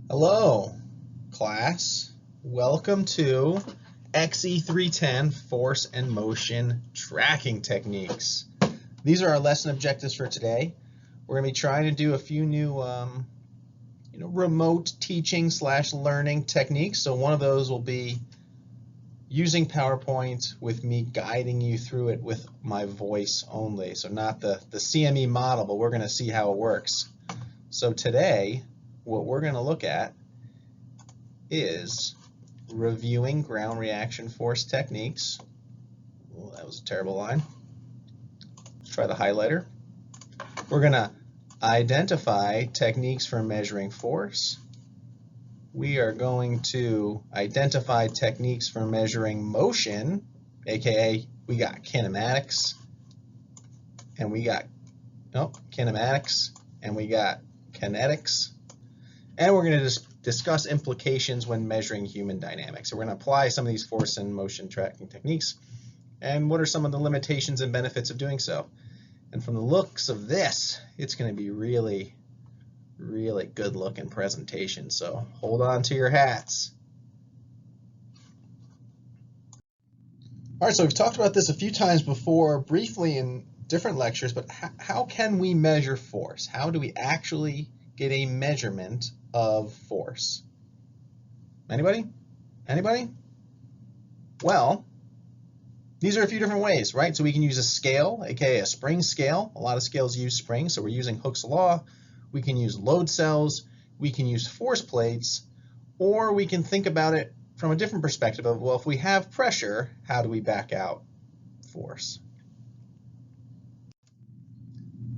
Hello, class. Welcome to XE310 Force and Motion Tracking Techniques. These are our lesson objectives for today. We're going to be trying to do a few new remote teaching / learning techniques. So one of those will be using PowerPoint with me guiding you through it with my voice only. So not the CME model, but we're going to see how it works. So today, what we're going to look at is reviewing ground reaction force techniques. Oh, that was a terrible line. Let's try the highlighter. We're going to identify techniques for measuring force. We are going to identify techniques for measuring motion, aka we got kinematics, and we got kinetics, and we're going to discuss implications when measuring human dynamics. So we're going to apply some of these force and motion tracking techniques, and what are some of the limitations and benefits of doing so. And from the looks of this, it's going to be really good looking presentation, so hold on to your hats. All right, so we've talked about this a few times before, briefly in different lectures, but how can we measure force? How do we actually get a measurement of force? Anybody? Well, these are a few different ways, right? So we can use a scale, aka a spring scale. A lot of scales use springs, so we're using Hooke's law. We can use load cells, we can use force plates, or we can think about it from a different perspective of, well, if we have pressure, how do we back out force?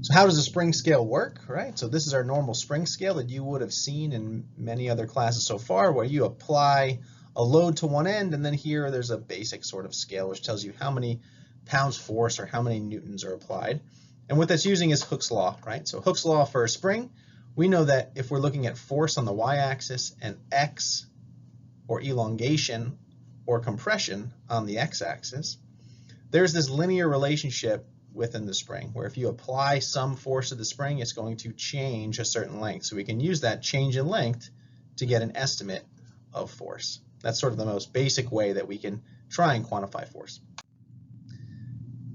So how does a spring scale work, right? So this is our normal spring scale that you would have seen in many other classes so far, where you apply a load to one end, and then here there's a basic sort of scale which tells you how many pounds force or how many newtons are applied. And what that's using is Hooke's law, right? So Hooke's law for a spring, we know that if we're looking at force on the y-axis and x, or elongation or compression on the x-axis, there's this linear relationship within the spring, where if you apply some force to the spring, it's going to change a certain length. So we can use that change in length to get an estimate of force. That's sort of the most basic way that we can try and quantify force.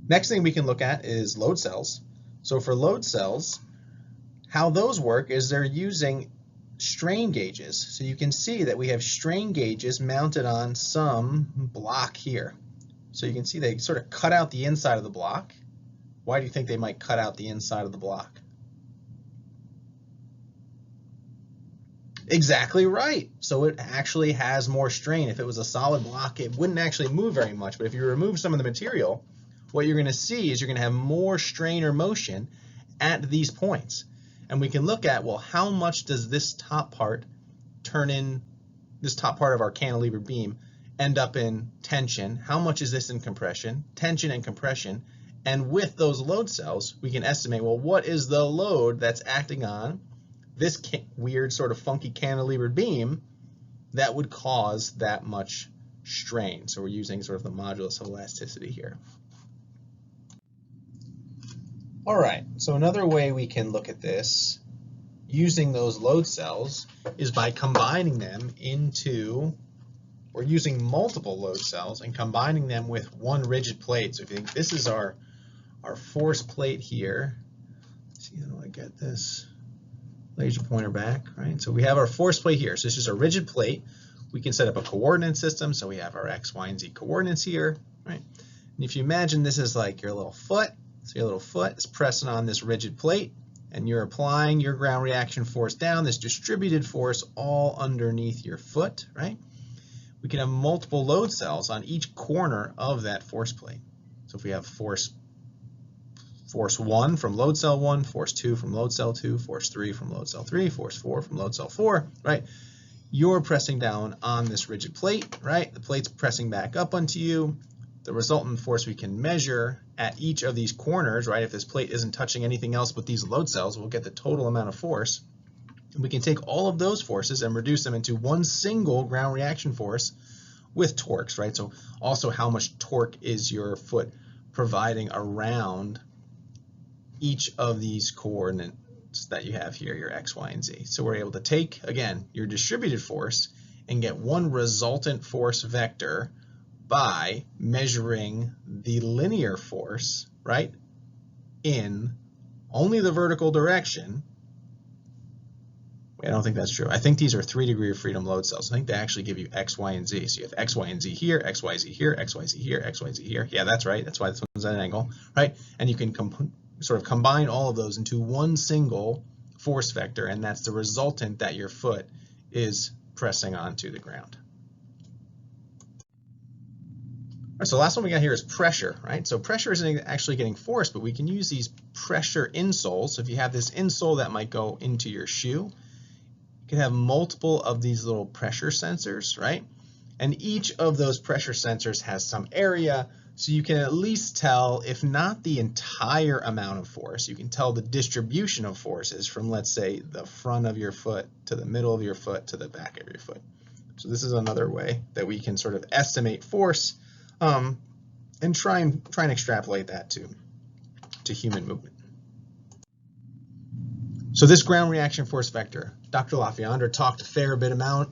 Next thing we can look at is load cells. So for load cells, how those work is they're using strain gauges. So you can see that we have strain gauges mounted on some block here. So you can see they sort of cut out the inside of the block. Why do you think they might cut out the inside of the block? Exactly right. So it actually has more strain. If it was a solid block, it wouldn't actually move very much. But if you remove some of the material, what you're going to see is you're going to have more strain or motion at these points. And we can look at, well, how much does this top part this top part of our cantilever beam end up in tension? How much is this in compression? Tension and compression. And with those load cells, we can estimate, well, what is the load that's acting on this weird sort of funky cantilevered beam that would cause that much strain? So we're using sort of the modulus of elasticity here. All right, so another way we can look at this using those load cells is by combining them into, or using multiple load cells and combining them with one rigid plate. So if you think this is our force plate here, let's see, how do I get this laser pointer back, right? So we have our force plate here. So this is a rigid plate. We can set up a coordinate system. So we have our X, Y, and Z coordinates here, right? And if you imagine this is like your little foot, so your little foot is pressing on this rigid plate, and you're applying your ground reaction force down, this distributed force all underneath your foot, right? We can have multiple load cells on each corner of that force plate. So if we have force 1 from load cell 1, force 2 from load cell 2, force 3 from load cell 3, force 4 from load cell 4, right? You're pressing down on this rigid plate, right? The plate's pressing back up onto you. The resultant force we can measure at each of these corners, right? If this plate isn't touching anything else but these load cells, we'll get the total amount of force. And we can take all of those forces and reduce them into one single ground reaction force with torques, right? So also how much torque is your foot providing around each of these coordinate results that you have here, your X, Y, and Z. So we're able to take, again, your distributed force and get one resultant force vector by measuring the linear force, right, in only the vertical direction. I don't think that's true. I think these are 3 degrees of freedom load cells. I think they actually give you X, Y, and Z. So you have X, Y, and Z here, X, Y, Z here, X, Y, Z here, X, Y, Z here. Yeah, that's right. That's why this one's at an angle, right? And you can sort of combine all of those into one single force vector, and that's the resultant that your foot is pressing onto the ground. All right, so the last one we got here is pressure, right? So pressure isn't actually getting force, but we can use these pressure insoles. So if you have this insole that might go into your shoe, you can have multiple of these little pressure sensors, right? And each of those pressure sensors has some area, so you can at least tell, if not the entire amount of force, you can tell the distribution of forces from, let's say, the front of your foot to the middle of your foot to the back of your foot. So this is another way that we can sort of estimate force and try and extrapolate that to human movement. So this ground reaction force vector, Dr. LaFeandra talked a fair bit about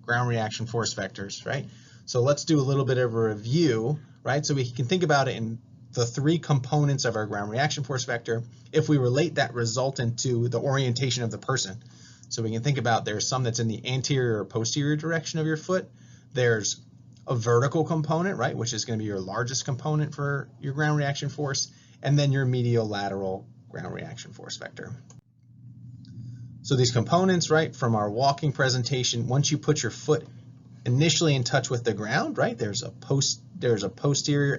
ground reaction force vectors, right? So let's do a little bit of a review, right? So we can think about it in the 3 components of our ground reaction force vector if we relate that resultant to the orientation of the person. So we can think about there's some that's in the anterior or posterior direction of your foot. There's a vertical component, right, which is going to be your largest component for your ground reaction force, and then your medial lateral ground reaction force vector. So these components, right, from our walking presentation, once you put your foot initially in touch with the ground, right, there's a posterior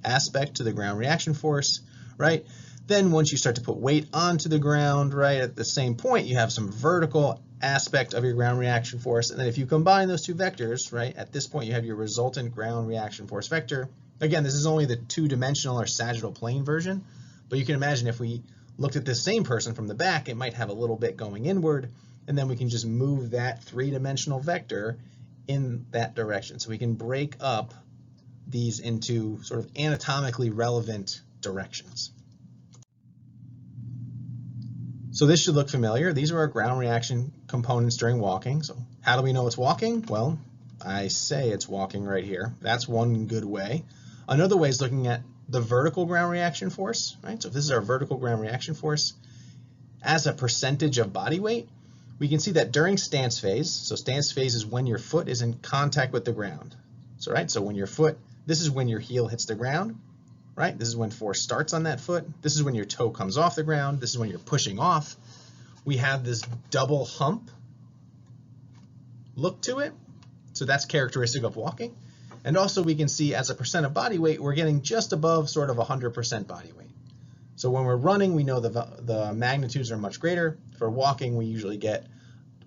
aspect to the ground reaction force, right? Then once you start to put weight onto the ground, right, at the same point you have some vertical aspect of your ground reaction force, and then if you combine those 2 vectors, right, at this point you have your resultant ground reaction force vector. Again, this is only the 2-dimensional or sagittal plane version, but you can imagine if we looked at this same person from the back, it might have a little bit going inward, and then we can just move that 3-dimensional vector in that direction. So we can break up these into sort of anatomically relevant directions. So this should look familiar. These are our ground reaction components during walking. So how do we know it's walking? Well, I say it's walking right here. That's one good way. Another way is looking at the vertical ground reaction force, right? So if this is our vertical ground reaction force as a percentage of body weight, we can see that during stance phase, so stance phase is when your foot is in contact with the ground. So, right, so when your foot, this is when your heel hits the ground, right? This is when force starts on that foot. This is when your toe comes off the ground. This is when you're pushing off. We have this double hump look to it. So that's characteristic of walking. And also we can see as a percent of body weight, we're getting just above sort of 100% body weight. So when we're running, we know the magnitudes are much greater. For walking, we usually get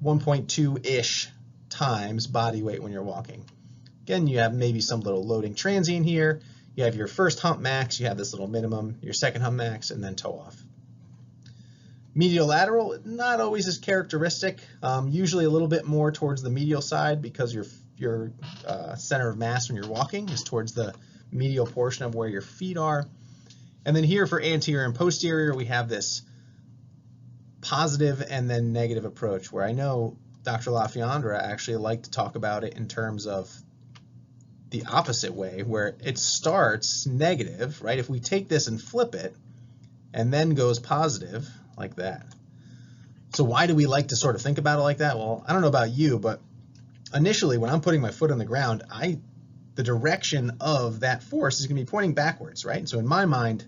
1.2-ish times body weight when you're walking. Again, you have maybe some little loading transient here. You have your first hump max, you have this little minimum, your second hump max, and then toe off. Medial lateral, not always as characteristic, usually a little bit more towards the medial side because your center of mass when you're walking is towards the medial portion of where your feet are. And then here for anterior and posterior, we have this positive and then negative approach, where I know Dr. LaFeandra actually liked to talk about it in terms of the opposite way, where it starts negative, right? If we take this and flip it and then goes positive like that. So why do we like to sort of think about it like that? Well, I don't know about you, but initially when I'm putting my foot on the ground, the direction of that force is going to be pointing backwards, right? So in my mind,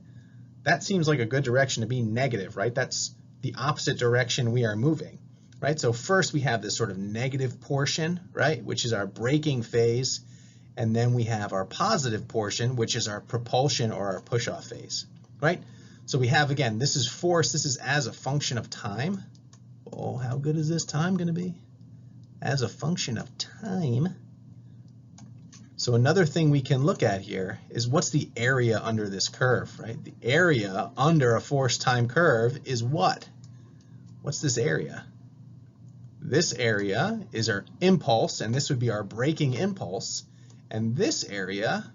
that seems like a good direction to be negative, right? That's the opposite direction we are moving, right? So first we have this sort of negative portion, right, which is our braking phase. And then we have our positive portion, which is our propulsion or our push-off phase, right? So we have, again, this is force. This is as a function of time. Oh, how good is this time going to be? As a function of time. So another thing we can look at here is what's the area under this curve, right? The area under a force time curve is what? What's this area? This area is our impulse, and this would be our braking impulse. And this area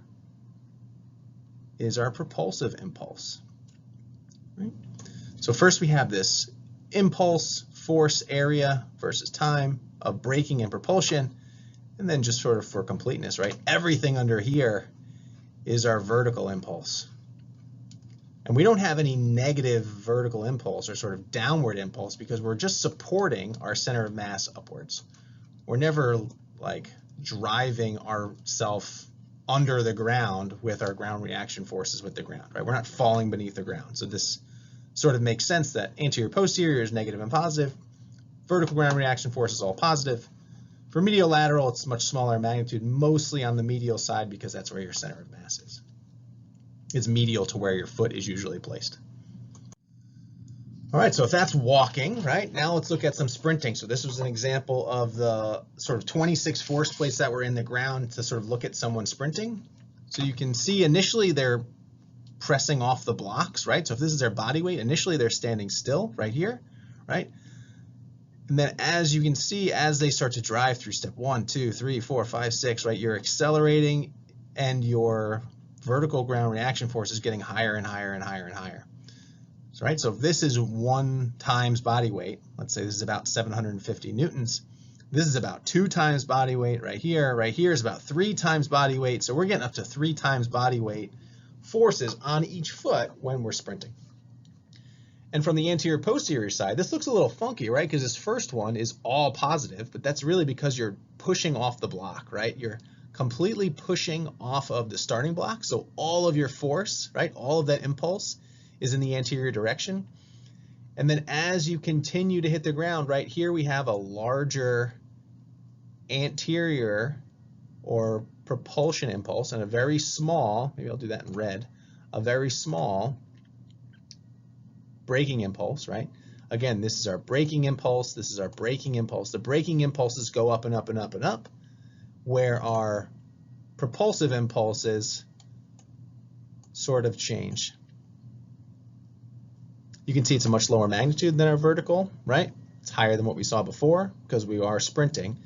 is our propulsive impulse. Right? So first we have this impulse, force, area versus time of braking and propulsion. And then just sort of for completeness, right? Everything under here is our vertical impulse. And we don't have any negative vertical impulse or sort of downward impulse because we're just supporting our center of mass upwards. We're never like driving ourselves under the ground with our ground reaction forces with the ground, right? We're not falling beneath the ground. So this sort of makes sense that anterior posterior is negative and positive. Vertical ground reaction force is all positive. For medial lateral, it's much smaller magnitude, mostly on the medial side because that's where your center of mass is. It's medial to where your foot is usually placed. All right, so if that's walking, right, now let's look at some sprinting. So this was an example of the sort of 26 force plates that were in the ground to sort of look at someone sprinting. So you can see initially they're pressing off the blocks, right? So if this is their body weight, initially they're standing still right here, right? And then as you can see, as they start to drive through step 1, 2, 3, 4, 5, 6, right, you're accelerating and your vertical ground reaction force is getting higher and higher and higher and higher. So, right, so if this is 1 times body weight, let's say this is about 750 newtons, this is about 2 times body weight right here is about 3 times body weight, so we're getting up to 3 times body weight forces on each foot when we're sprinting. And from the anterior posterior side, this looks a little funky, right, because this first one is all positive, but that's really because you're pushing off the block, right? You're completely pushing off of the starting block, so all of your force, right, all of that impulse is in the anterior direction. And then as you continue to hit the ground, right here we have a larger anterior or propulsion impulse and a very small, maybe I'll do that in red, a very small braking impulse, right? Again, this is our braking impulse, this is our braking impulse. The braking impulses go up and up and up and up, where our propulsive impulses sort of change. You can see it's a much lower magnitude than our vertical, right? It's higher than what we saw before because we are sprinting.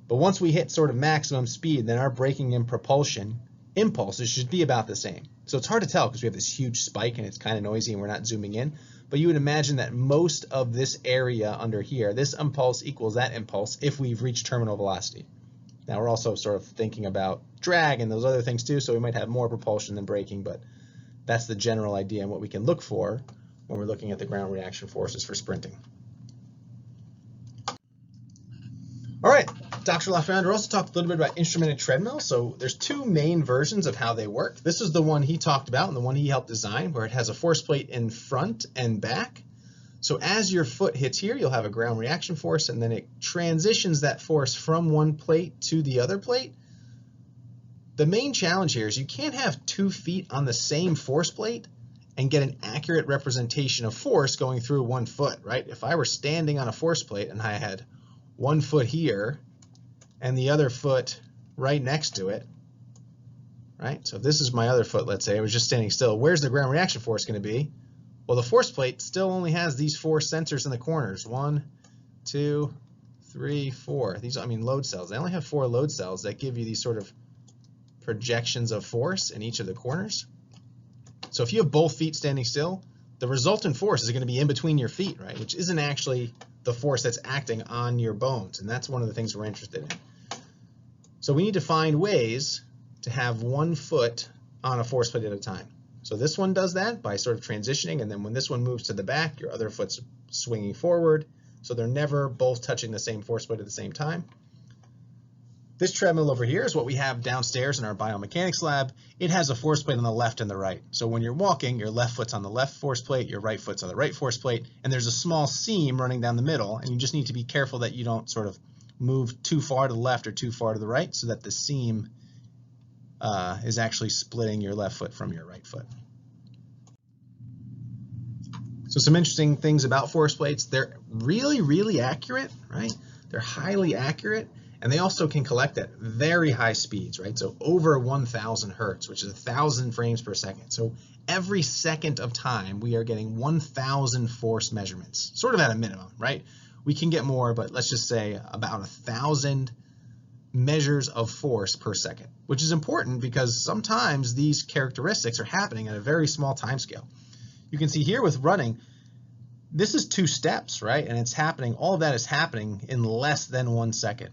But once we hit sort of maximum speed, then our braking and propulsion impulses should be about the same. So it's hard to tell because we have this huge spike and it's kind of noisy and we're not zooming in. But you would imagine that most of this area under here, this impulse equals that impulse if we've reached terminal velocity. Now we're also sort of thinking about drag and those other things too, so we might have more propulsion than braking, but that's the general idea and what we can look for when we're looking at the ground reaction forces for sprinting. All right, Dr. LaFerrander also talked a little bit about instrumented treadmills. So there's 2 main versions of how they work. This is the one he talked about and the one he helped design, where it has a force plate in front and back. So as your foot hits here, you'll have a ground reaction force, and then it transitions that force from one plate to the other plate. The main challenge here is you can't have 2 feet on the same force plate and get an accurate representation of force going through one foot, right? If I were standing on a force plate and I had one foot here and the other foot right next to it, right? So if this is my other foot, let's say I was just standing still, where's the ground reaction force going to be? Well, the force plate still only has these 4 sensors in the corners. 1, 2, 3, 4. These, I mean, load cells. They only have 4 load cells that give you these sort of projections of force in each of the corners. So if you have both feet standing still, the resultant force is going to be in between your feet, right? Which isn't actually the force that's acting on your bones, and that's one of the things we're interested in. So we need to find ways to have one foot on a force plate at a time. So this one does that by sort of transitioning, and then when this one moves to the back, your other foot's swinging forward, so they're never both touching the same force plate at the same time. This treadmill over here is what we have downstairs in our biomechanics lab. It has a force plate on the left and the right. So when you're walking, your left foot's on the left force plate, your right foot's on the right force plate, and there's a small seam running down the middle, and you just need to be careful that you don't sort of move too far to the left or too far to the right so that the seam is actually splitting your left foot from your right foot. So some interesting things about force plates. They're really, really accurate, right? They're highly accurate. And they also can collect at very high speeds, right? So over 1,000 hertz, which is 1,000 frames per second. So every second of time, we are getting 1,000 force measurements, sort of at a minimum, right? We can get more, but let's just say about 1,000 measures of force per second, which is important because sometimes these characteristics are happening at a very small time scale. You can see here with running, this is 2 steps, right? And it's happening, all of that is happening in less than 1 second.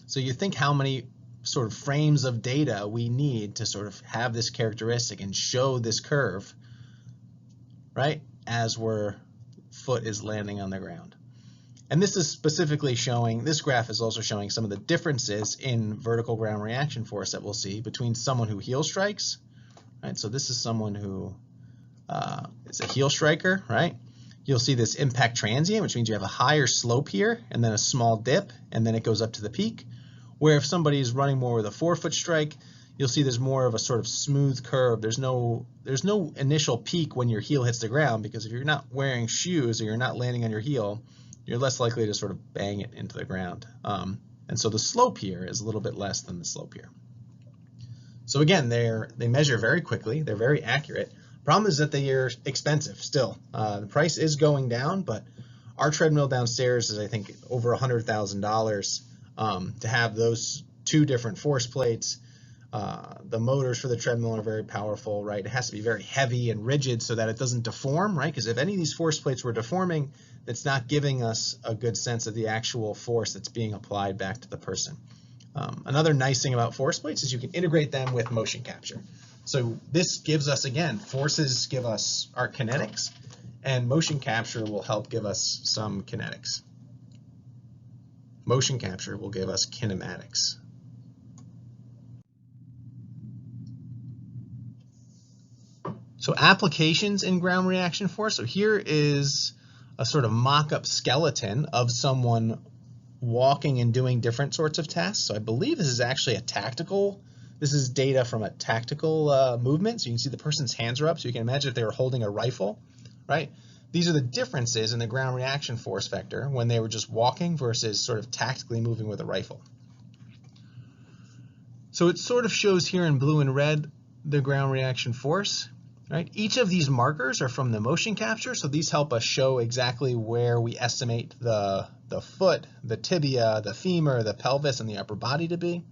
So you think how many sort of frames of data we need to sort of have this characteristic and show this curve, right, as our foot is landing on the ground. And this is specifically showing, this graph is also showing some of the differences in vertical ground reaction force that we'll see between someone who heel strikes, right? So this is someone who is a heel striker, right? You'll see this impact transient, which means you have a higher slope here and then a small dip, and then it goes up to the peak. Where if somebody is running more with a forefoot strike, you'll see there's more of a sort of smooth curve. There's no initial peak when your heel hits the ground, because if you're not wearing shoes or you're not landing on your heel, you're less likely to sort of bang it into the ground. And so the slope here is a little bit less than the slope here. So again, they measure very quickly. They're very accurate. Problem is that they are expensive still. The price is going down, but our treadmill downstairs is, I think, over $100,000 to have those 2 different force plates. The motors for the treadmill are very powerful, right? It has to be very heavy and rigid so that it doesn't deform, right? Because if any of these force plates were deforming, it's not giving us a good sense of the actual force that's being applied back to the person. Another nice thing about force plates is you can integrate them with motion capture. So this gives us, again, forces give us our kinetics, and motion capture will help give us some kinetics. Motion capture will give us kinematics. So applications in ground reaction force. So here is a sort of mock-up skeleton of someone walking and doing different sorts of tasks. So I believe this is actually a tactical, this is data from a tactical movement. So you can see the person's hands are up. So you can imagine if they were holding a rifle, right? These are the differences in the ground reaction force vector when they were just walking versus sort of tactically moving with a rifle. So it sort of shows here in blue and red the ground reaction force. Right? Each of these markers are from the motion capture, so these help us show exactly where we estimate the foot, the tibia, the femur, the pelvis, and the upper body to be.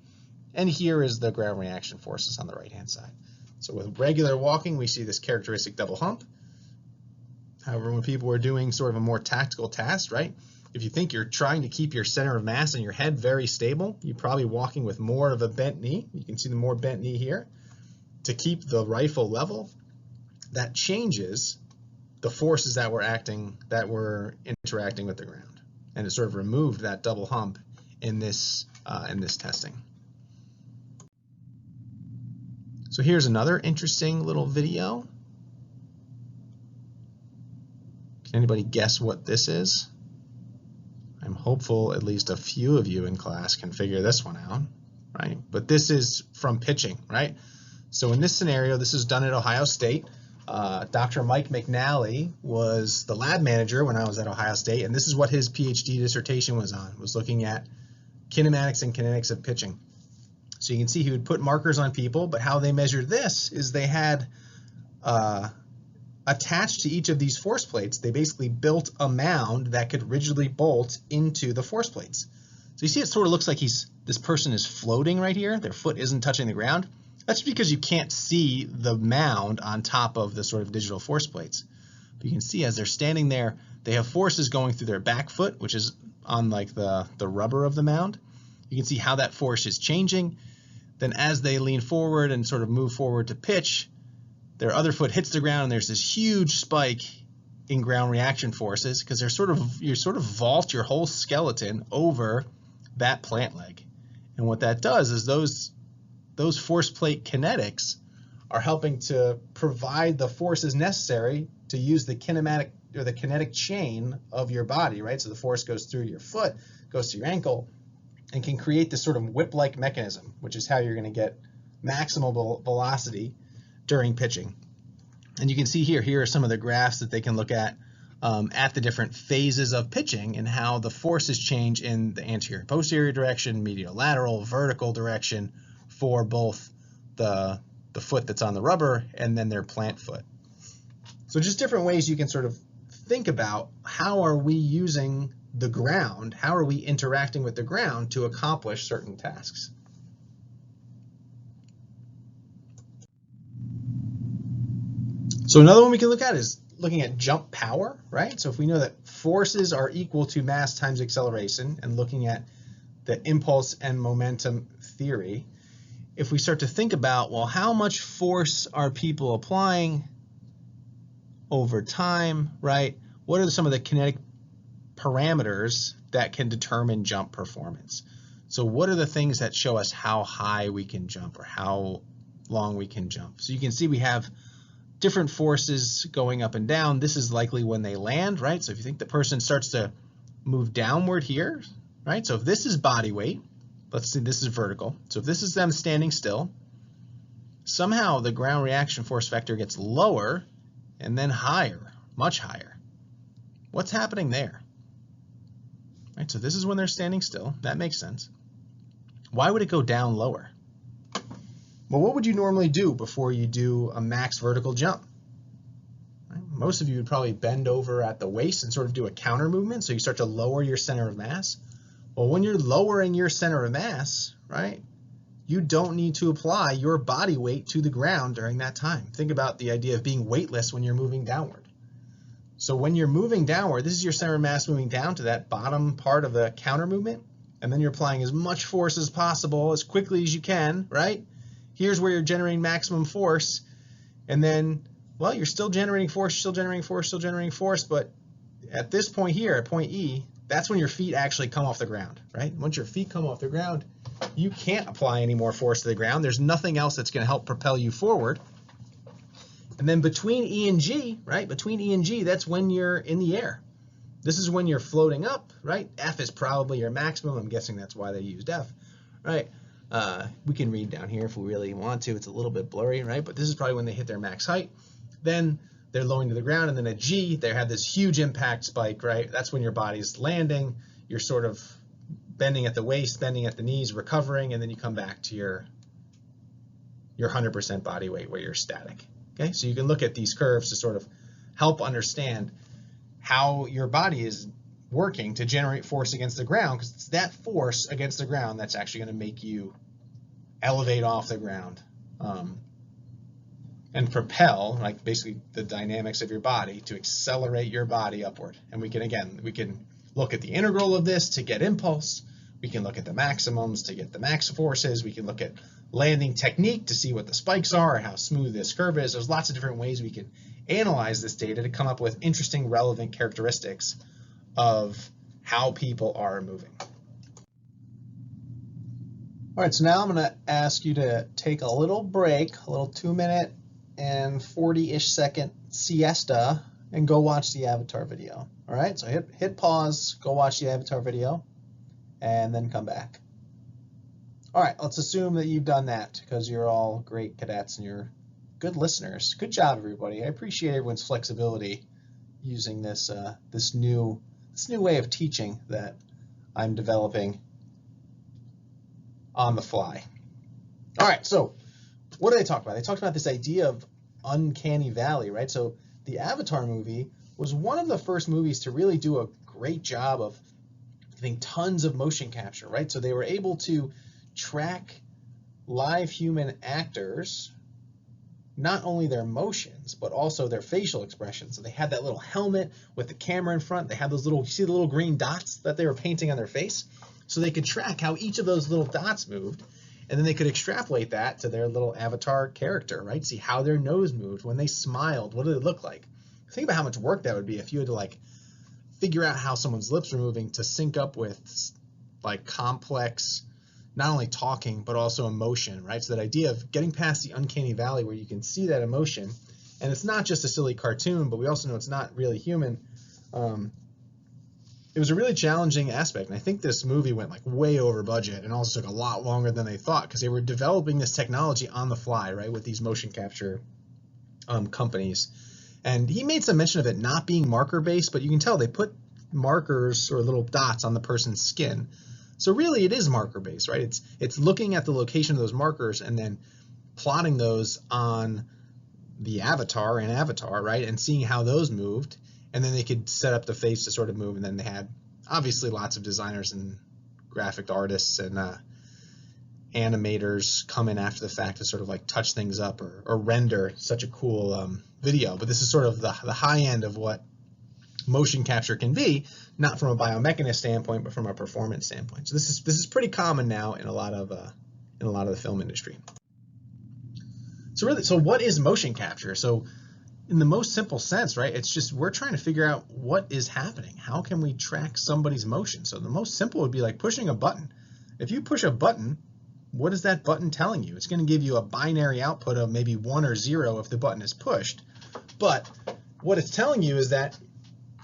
And here is the ground reaction forces on the right-hand side. So with regular walking, we see this characteristic double hump. However, when people are doing sort of a more tactical task, right? If you think you're trying to keep your center of mass and your head very stable, you're probably walking with more of a bent knee. You can see the more bent knee here. To keep the rifle level, that changes the forces that we're interacting with the ground, and it sort of removed that double hump in this testing. So here's another interesting little video. Can anybody guess what this is? I'm hopeful at least a few of you in class can figure this one out, right? But this is from pitching, right? So in this scenario, this is done at Ohio State. Dr. Mike McNally was the lab manager when I was at Ohio State, and this is what his PhD dissertation was on, was looking at kinematics and kinetics of pitching. So you can see he would put markers on people, but how they measured this is they had attached to each of these force plates, they basically built a mound that could rigidly bolt into the force plates. So you see it sort of looks like this person is floating right here, their foot isn't touching the ground. That's because you can't see the mound on top of the sort of digital force plates. But you can see as they're standing there, they have forces going through their back foot, which is on like the rubber of the mound. You can see how that force is changing. Then as they lean forward and sort of move forward to pitch, their other foot hits the ground and there's this huge spike in ground reaction forces because you sort of vault your whole skeleton over that plant leg. And what that does is those force plate kinetics are helping to provide the forces necessary to use the kinematic or the kinetic chain of your body, right? So the force goes through your foot, goes to your ankle, and can create this sort of whip-like mechanism, which is how you're going to get maximal velocity during pitching. And you can see here are some of the graphs that they can look at the different phases of pitching and how the forces change in the anterior posterior direction, medial lateral, vertical direction, for both the foot that's on the rubber and then their plant foot. So just different ways you can sort of think about how are we using the ground, how are we interacting with the ground to accomplish certain tasks? So another one we can look at is looking at jump power, right? So if we know that forces are equal to mass times acceleration, and looking at the impulse and momentum theory, if we start to think about, well, how much force are people applying over time, right? What are some of the kinetic parameters that can determine jump performance? So what are the things that show us how high we can jump or how long we can jump? So you can see we have different forces going up and down. This is likely when they land, right? So if you think the person starts to move downward here, right? So if this is body weight, let's see, this is vertical. So if this is them standing still, somehow the ground reaction force vector gets lower and then higher, much higher. What's happening there? Right, so this is when they're standing still. That makes sense. Why would it go down lower? Well, what would you normally do before you do a max vertical jump? Right? Most of you would probably bend over at the waist and sort of do a counter movement, so you start to lower your center of mass. Well, when you're lowering your center of mass, right, you don't need to apply your body weight to the ground during that time. Think about the idea of being weightless when you're moving downward. So when you're moving downward, this is your center of mass moving down to that bottom part of the counter movement, and then you're applying as much force as possible, as quickly as you can, right? Here's where you're generating maximum force, and then, well, you're still generating force, still generating force, still generating force, but at this point here, at point E, that's when your feet actually come off the ground, right? Once your feet come off the ground, you can't apply any more force to the ground. There's nothing else that's going to help propel you forward. And then between E and G, right, between E and G, that's when you're in the air. This is when you're floating up, right? F is probably your maximum. I'm guessing that's why they used F, right? We can read down here if we really want to. It's a little bit blurry, right? But this is probably when they hit their max height. Then they're lowering to the ground, and then at G, they have this huge impact spike, right? That's when your body's landing. You're sort of bending at the waist, bending at the knees, recovering, and then you come back to your 100% body weight where you're static. Okay, so you can look at these curves to sort of help understand how your body is working to generate force against the ground, because it's that force against the ground that's actually going to make you elevate off the ground and propel, like basically the dynamics of your body to accelerate your body upward. And we can look at the integral of this to get impulse. We can look at the maximums to get the max forces. We can look at landing technique to see what the spikes are or how smooth this curve is. There's lots of different ways we can analyze this data to come up with interesting, relevant characteristics of how people are moving. All right, so now I'm going to ask you to take a little break, a little 2-minute and 40-ish second siesta, and go watch the Avatar video. All right, so hit pause, go watch the Avatar video, and then come back. All right, let's assume that you've done that because you're all great cadets and you're good listeners. Good job, everybody. I appreciate everyone's flexibility using this this new way of teaching that I'm developing on the fly. All right, so what did they talk about? They talked about this idea of uncanny valley, right? So the Avatar movie was one of the first movies to really do a great job of getting tons of motion capture, right? So they were able to track live human actors, not only their motions, but also their facial expressions. So they had that little helmet with the camera in front. They had those little, you see the little green dots that they were painting on their face? So they could track how each of those little dots moved, and then they could extrapolate that to their little avatar character, right? See how their nose moved, when they smiled, what did it look like? Think about how much work that would be if you had to like figure out how someone's lips were moving to sync up with like complex, not only talking, but also emotion, right? So that idea of getting past the uncanny valley where you can see that emotion, and it's not just a silly cartoon, but we also know it's not really human. It was a really challenging aspect, and I think this movie went like way over budget and also took a lot longer than they thought because they were developing this technology on the fly, right, with these motion capture companies. And he made some mention of it not being marker-based, but you can tell they put markers or little dots on the person's skin. So really it is marker-based, right? It's looking at the location of those markers and then plotting those on the avatar and avatar, right? And seeing how those moved. And then they could set up the face to sort of move. And then they had obviously lots of designers and graphic artists and animators come in after the fact to sort of like touch things up or render such a cool video. But this is sort of the high end of what motion capture can be, not from a biomechanist standpoint, but from a performance standpoint. So this is pretty common now in a lot of the film industry. So what is motion capture? So in the most simple sense, right, it's just we're trying to figure out what is happening. How can we track somebody's motion? So the most simple would be like pushing a button. If you push a button, what is that button telling you? It's going to give you a binary output of maybe 1 or 0 if the button is pushed. But what it's telling you is that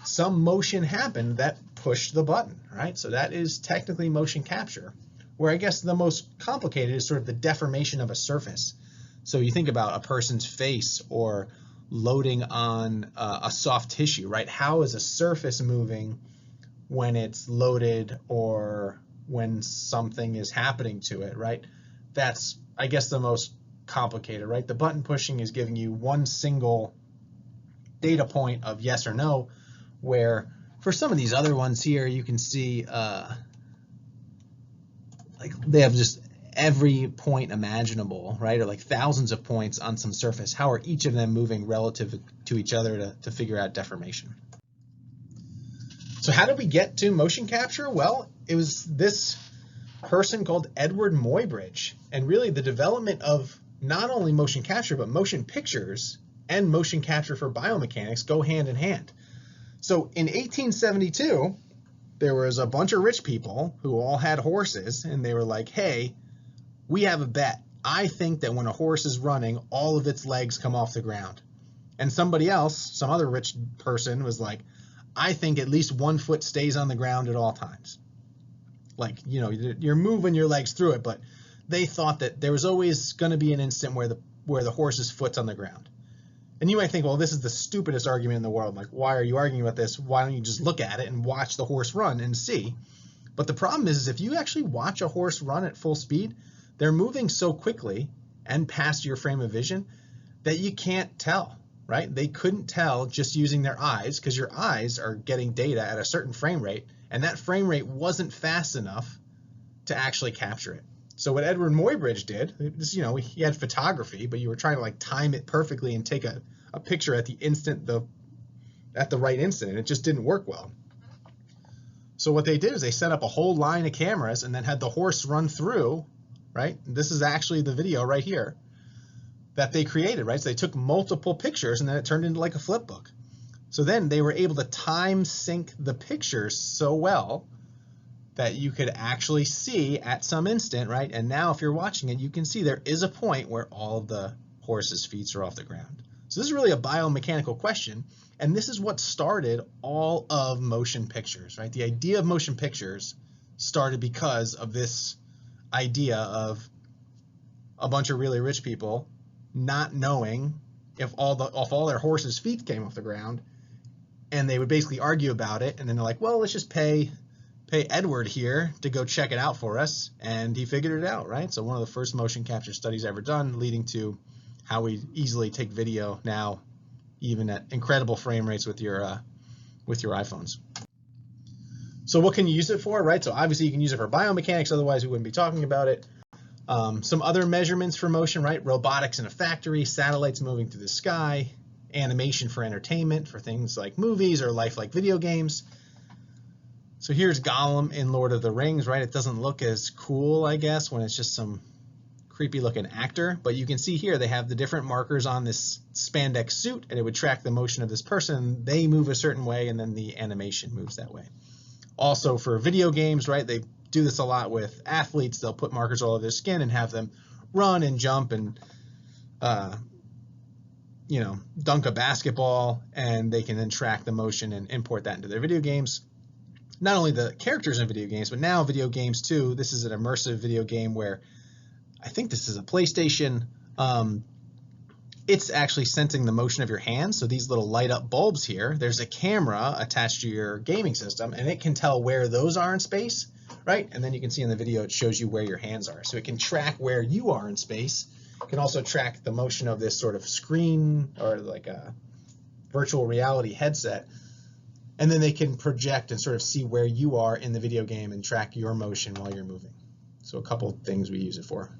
some motion happened that pushed the button, right? So that is technically motion capture, where I guess the most complicated is sort of the deformation of a surface. So you think about a person's face or loading on a soft tissue, right? How is a surface moving when it's loaded or when something is happening to it, right? That's, I guess, the most complicated, right? The button pushing is giving you one single data point of yes or no, where for some of these other ones here, you can see like they have just every point imaginable, right? Or like thousands of points on some surface. How are each of them moving relative to each other to figure out deformation? So how did we get to motion capture? Well, it was this person called Edward Muybridge, and really the development of not only motion capture, but motion pictures and motion capture for biomechanics go hand in hand. So in 1872, there was a bunch of rich people who all had horses, and they were like, hey, we have a bet. I think that when a horse is running, all of its legs come off the ground. And somebody else, some other rich person, was like, I think at least 1 foot stays on the ground at all times. Like, you know, you're moving your legs through it, but they thought that there was always going to be an instant where the horse's foot's on the ground. And you might think, well, this is the stupidest argument in the world. Like, why are you arguing about this? Why don't you just look at it and watch the horse run and see? But the problem is if you actually watch a horse run at full speed, they're moving so quickly and past your frame of vision that you can't tell, right? They couldn't tell just using their eyes, because your eyes are getting data at a certain frame rate, and that frame rate wasn't fast enough to actually capture it. So what Edward Muybridge did, you know, he had photography, but you were trying to like time it perfectly and take a picture at the instant, at the right instant, and it just didn't work well. So what they did is they set up a whole line of cameras and then had the horse run through, right? This is actually the video right here that they created, right? So they took multiple pictures and then it turned into like a flip book. So then they were able to time sync the pictures so well that you could actually see at some instant, right? And now if you're watching it, you can see there is a point where all of the horse's feet are off the ground. So this is really a biomechanical question, and this is what started all of motion pictures, right? The idea of motion pictures started because of this idea of a bunch of really rich people not knowing if all their horses' feet came off the ground, and they would basically argue about it, and then they're like, well, let's just pay Edward here to go check it out for us, and he figured it out, right? So one of the first motion capture studies ever done, leading to how we easily take video now, even at incredible frame rates with your iPhones. So what can you use it for, right? So obviously you can use it for biomechanics, otherwise we wouldn't be talking about it. Some other measurements for motion, right? Robotics in a factory, satellites moving through the sky, animation for entertainment, for things like movies or lifelike video games. So here's Gollum in Lord of the Rings, right? It doesn't look as cool, I guess, when it's just some creepy looking actor, but you can see here they have the different markers on this spandex suit, and it would track the motion of this person. They move a certain way, and then the animation moves that way. Also for video games, right, they do this a lot with athletes. They'll put markers all over their skin and have them run and jump and you know, dunk a basketball, and they can then track the motion and import that into their video games. Not only the characters in video games, but now video games too. This is an immersive video game where I think this is a PlayStation. It's actually sensing the motion of your hands. So these little light up bulbs here, there's a camera attached to your gaming system, and it can tell where those are in space, right? And then you can see in the video, it shows you where your hands are. So it can track where you are in space. It can also track the motion of this sort of screen or like a virtual reality headset And then they can project and sort of see where you are in the video game and track your motion while you're moving. So a couple of things we use it for.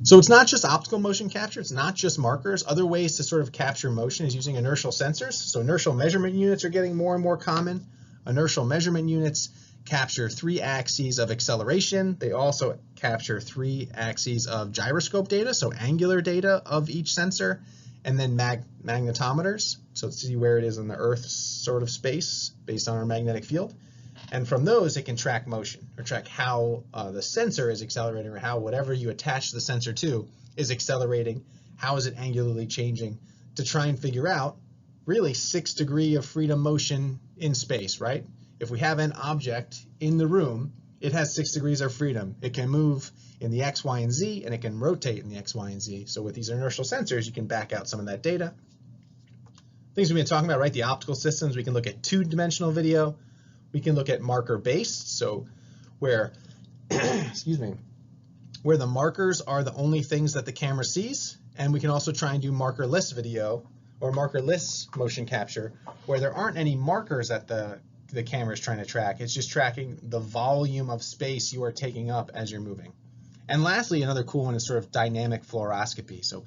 So it's not just optical motion capture, it's not just markers. Other ways to sort of capture motion is using inertial sensors. So inertial measurement units are getting more and more common. Inertial measurement units capture 3 axes of acceleration. They also capture 3 axes of gyroscope data, so angular data of each sensor, and then magnetometers, so to see where it is in the Earth's sort of space based on our magnetic field. And from those, it can track motion, or track how the sensor is accelerating, or how whatever you attach the sensor to is accelerating, how is it angularly changing, to try and figure out really 6 degrees of freedom motion in space, right? If we have an object in the room, it has 6 degrees of freedom. It can move in the X, Y, and Z, and it can rotate in the X, Y, and Z. So with these inertial sensors, you can back out some of that data. Things we've been talking about, right? The optical systems, we can look at 2-dimensional video. We can look at marker-based, so where, excuse me, where the markers are the only things that the camera sees. And we can also try and do markerless video, or markerless motion capture, where there aren't any markers that the camera is trying to track. It's just tracking the volume of space you are taking up as you're moving. And lastly, another cool one is sort of dynamic fluoroscopy. So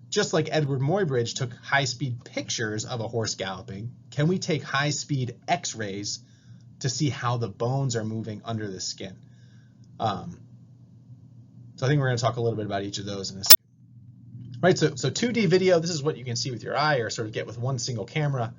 just like Edward Muybridge took high-speed pictures of a horse galloping, can we take high-speed X-rays to see how the bones are moving under the skin? So I think we're going to talk a little bit about each of those in a second. Right, so 2D video, this is what you can see with your eye or sort of get with one single camera.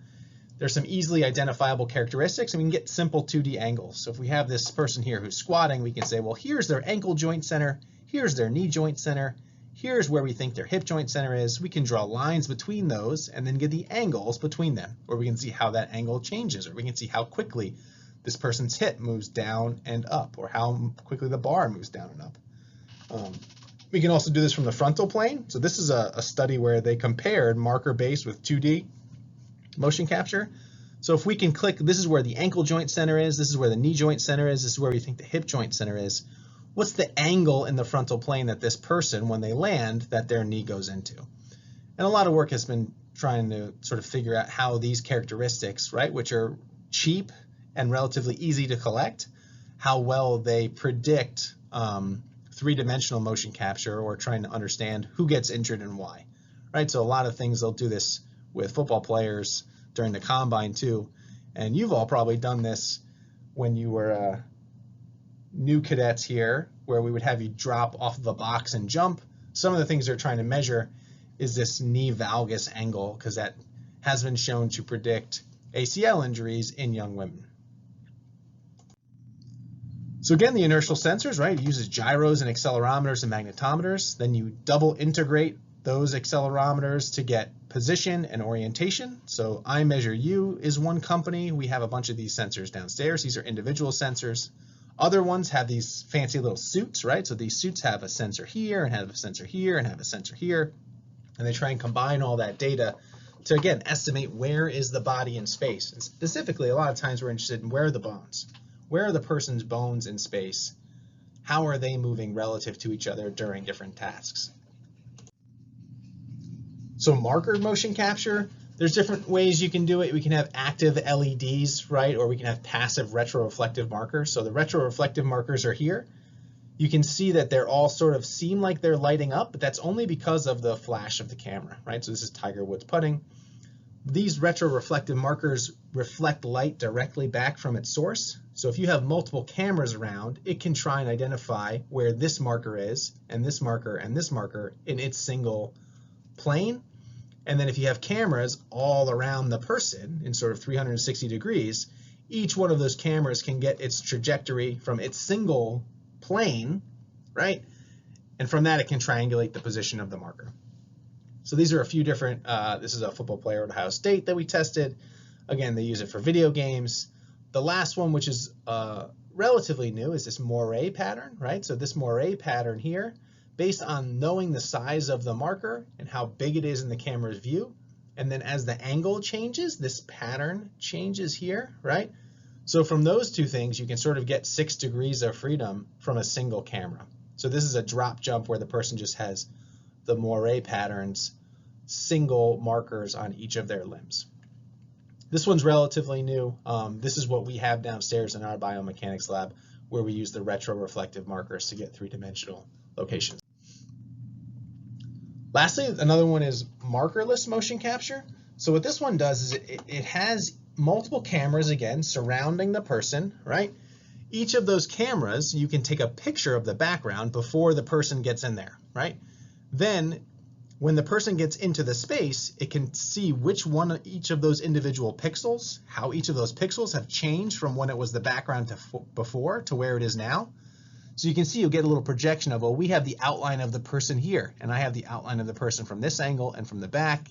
There's some easily identifiable characteristics, and we can get simple 2D angles. So if we have this person here who's squatting, we can say, well, here's their ankle joint center, here's their knee joint center, here's where we think their hip joint center is. We can draw lines between those and then get the angles between them, or we can see how that angle changes, or we can see how quickly this person's hip moves down and up, or how quickly the bar moves down and up. We can also do this from the frontal plane. So this is a study where they compared marker-based with 2D motion capture. So if we can click, this is where the ankle joint center is, this is where the knee joint center is, this is where we think the hip joint center is. What's the angle in the frontal plane that this person, when they land, that their knee goes into? And a lot of work has been trying to sort of figure out how these characteristics, right, which are cheap and relatively easy to collect, how well they predict 3-dimensional motion capture, or trying to understand who gets injured and why, right? So a lot of things, they'll do this with football players during the combine too. And you've all probably done this when you were new cadets here, where we would have you drop off of a box and jump. Some of the things they're trying to measure is this knee valgus angle, because that has been shown to predict ACL injuries in young women. So again, the inertial sensors, right, it uses gyros and accelerometers and magnetometers. Then you double integrate those accelerometers to get position and orientation. So I Measure You is one company. We have a bunch of these sensors downstairs. These are individual sensors. Other ones have these fancy little suits, right? So these suits have a sensor here and have a sensor here and have a sensor here. And they try and combine all that data to, again, estimate where is the body in space. And specifically, a lot of times we're interested in where are the bones. Where are the person's bones in space? How are they moving relative to each other during different tasks? So marker motion capture, there's different ways you can do it. We can have active LEDs, right? Or we can have passive retroreflective markers. So the retroreflective markers are here. You can see that they're all sort of seem like they're lighting up, but that's only because of the flash of the camera, right? So this is Tiger Woods putting. These retroreflective markers reflect light directly back from its source. So if you have multiple cameras around, it can try and identify where this marker is, and this marker, and this marker in its single plane. And then if you have cameras all around the person in sort of 360 degrees, each one of those cameras can get its trajectory from its single plane, right? And from that, it can triangulate the position of the marker. So these are a few different, this is a football player at Ohio State that we tested. Again, they use it for video games. The last one, which is relatively new, is this moire pattern, right? So this moire pattern here, based on knowing the size of the marker and how big it is in the camera's view, and then as the angle changes, this pattern changes here, right? So from those two things, you can sort of get 6 degrees of freedom from a single camera. So this is a drop jump where the person just has the moire patterns, single markers on each of their limbs. This one's relatively new. This is what we have downstairs in our biomechanics lab, where we use the retroreflective markers to get three-dimensional locations. Lastly, another one is markerless motion capture. So what this one does is it has multiple cameras, again, surrounding the person, right? Each of those cameras, you can take a picture of the background before the person gets in there, right? Then when the person gets into the space, it can see which one, each of those individual pixels, how each of those pixels have changed from when it was the background to before to where it is now. So you can see, you'll get a little projection of, well, we have the outline of the person here, and I have the outline of the person from this angle and from the back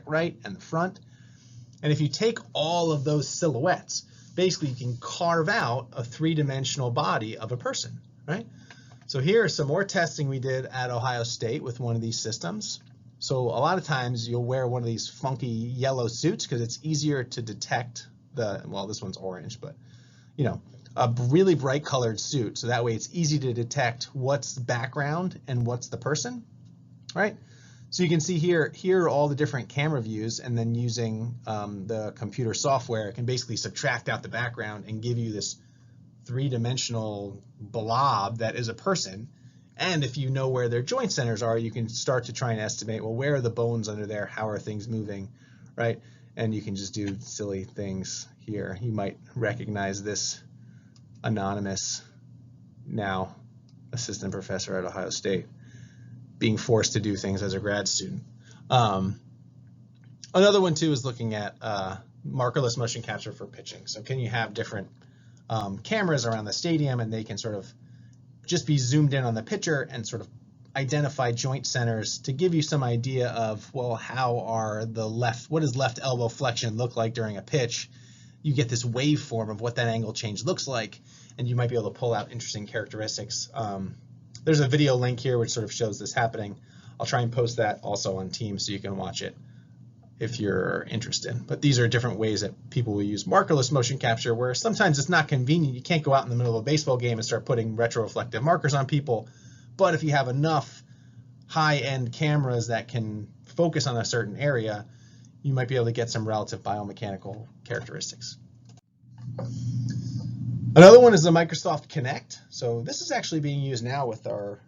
right and the front. And if you take all of those silhouettes, basically you can carve out a three-dimensional body of a person, right? So here is some more testing we did at Ohio State with one of these systems. So a lot of times you'll wear one of these funky yellow suits because it's easier to detect the, well, this one's orange, but you know, a really bright colored suit. So that way it's easy to detect what's the background and what's the person, right? So you can see here are all the different camera views, and then using the computer software, it can basically subtract out the background and give you this three-dimensional blob that is a person. And if you know where their joint centers are, you can start to try and estimate, well, where are the bones under there? How are things moving, right? And you can just do silly things here. You might recognize this anonymous, now assistant professor at Ohio State, being forced to do things as a grad student. Another one too is looking at markerless motion capture for pitching. So can you have different cameras around the stadium, and they can sort of just be zoomed in on the pitcher and sort of identify joint centers to give you some idea of, well, how are what does left elbow flexion look like during a pitch? You get this waveform of what that angle change looks like, and you might be able to pull out interesting characteristics. There's a video link here which sort of shows this happening. I'll try and post that also on Teams so you can watch it if you're interested. But these are different ways that people will use markerless motion capture, where sometimes it's not convenient. You can't go out in the middle of a baseball game and start putting retroreflective markers on people. But if you have enough high-end cameras that can focus on a certain area, you might be able to get some relative biomechanical characteristics. Another one is the Microsoft Kinect. So this is actually being used now with our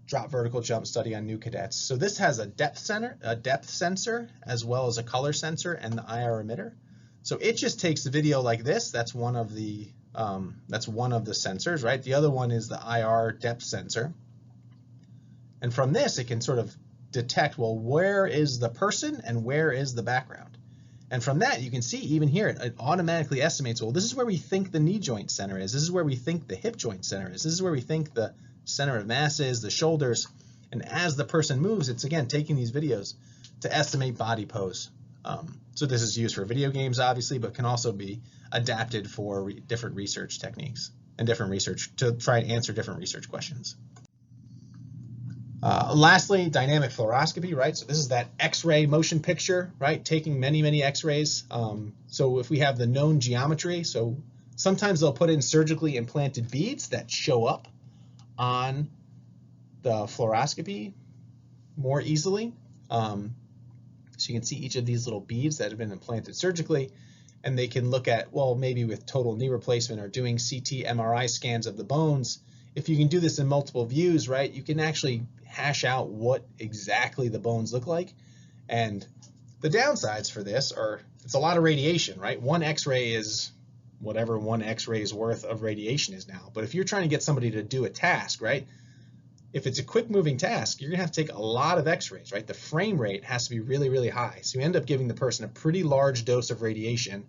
drop vertical jump study on new cadets. So this has a depth sensor, as well as a color sensor and the IR emitter. So it just takes the video like this. That's one of the sensors, right? The other one is the IR depth sensor. And from this, it can sort of detect, well, where is the person and where is the background? And from that, you can see even here, it automatically estimates, well, this is where we think the knee joint center is. This is where we think the hip joint center is. This is where we think the center of mass is, the shoulders. And as the person moves, it's, again, taking these videos to estimate body pose. So this is used for video games, obviously, but can also be adapted for different research techniques and different research to try and answer different research questions. Lastly, dynamic fluoroscopy, right? So this is that X-ray motion picture, right? Taking many, many X-rays. So if we have the known geometry, so sometimes they'll put in surgically implanted beads that show up on the fluoroscopy more easily. So you can see each of these little beads that have been implanted surgically, and they can look at, well, maybe with total knee replacement or doing CT, MRI scans of the bones. If you can do this in multiple views, right, you can actually hash out what exactly the bones look like. And the downsides for this are, it's a lot of radiation, right? One X-ray is whatever one X-ray's worth of radiation is now. But if you're trying to get somebody to do a task, right, if it's a quick moving task, you're gonna have to take a lot of X-rays, right? The frame rate has to be really, really high. So you end up giving the person a pretty large dose of radiation.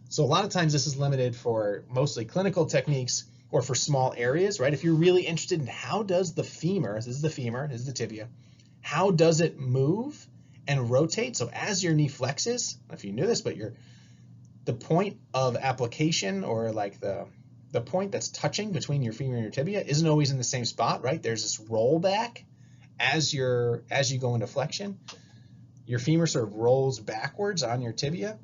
So a lot of times this is limited for mostly clinical techniques or for small areas, right? If you're really interested in how does the femur, this is the femur, this is the tibia, how does it move and rotate? So as your knee flexes, I don't know if you knew this, but the point of application, or like the point that's touching between your femur and your tibia, isn't always in the same spot, right? There's this rollback as you go into flexion. Your femur sort of rolls backwards on your tibia.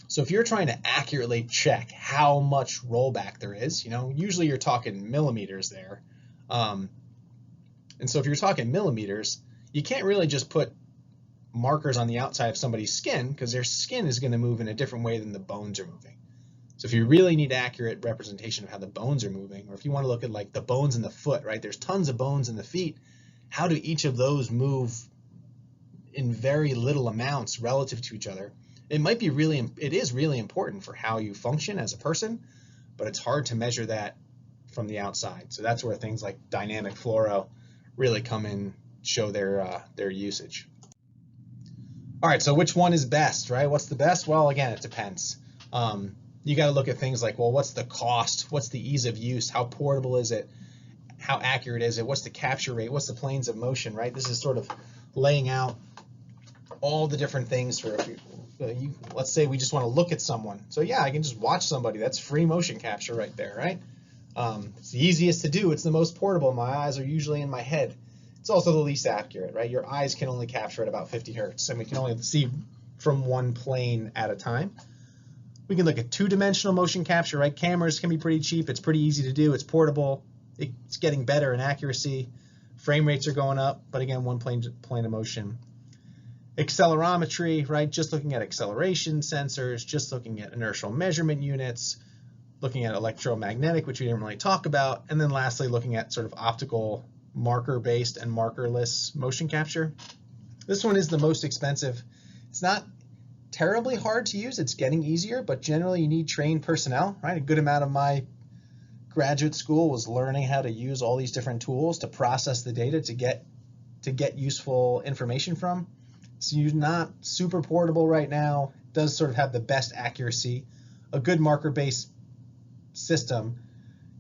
So if you're trying to accurately check how much rollback there is, usually you're talking millimeters there. And so if you're talking millimeters, you can't really just put markers on the outside of somebody's skin, because their skin is going to move in a different way than the bones are moving. So if you really need accurate representation of how the bones are moving, or if you want to look at like the bones in the foot, right? There's tons of bones in the feet. How do each of those move in very little amounts relative to each other? It is really important for how you function as a person, but it's hard to measure that from the outside. So that's where things like dynamic fluoro really come in, show their usage. All right, so which one is best, right? What's the best? Well, again, it depends. You got to look at things like, well, what's the cost? What's the ease of use? How portable is it? How accurate is it? What's the capture rate? What's the planes of motion, right? This is sort of laying out all the different things for let's say we just want to look at someone. So yeah, I can just watch somebody. That's free motion capture right there, right? It's the easiest to do. It's the most portable. My eyes are usually in my head. It's also the least accurate, right? Your eyes can only capture at about 50 hertz, and we can only see from one plane at a time. We can look at two-dimensional motion capture, right? Cameras can be pretty cheap. It's pretty easy to do. It's portable. It's getting better in accuracy. Frame rates are going up, but again, one plane of motion. Accelerometry, right? Just looking at acceleration sensors, just looking at inertial measurement units, looking at electromagnetic, which we didn't really talk about, and then lastly, looking at sort of optical marker-based and markerless motion capture. This one is the most expensive. It's not terribly hard to use. It's getting easier, but generally you need trained personnel, right? A good amount of my graduate school was learning how to use all these different tools to process the data to get useful information from. So you're not super portable right now. It does sort of have the best accuracy. A good marker-based system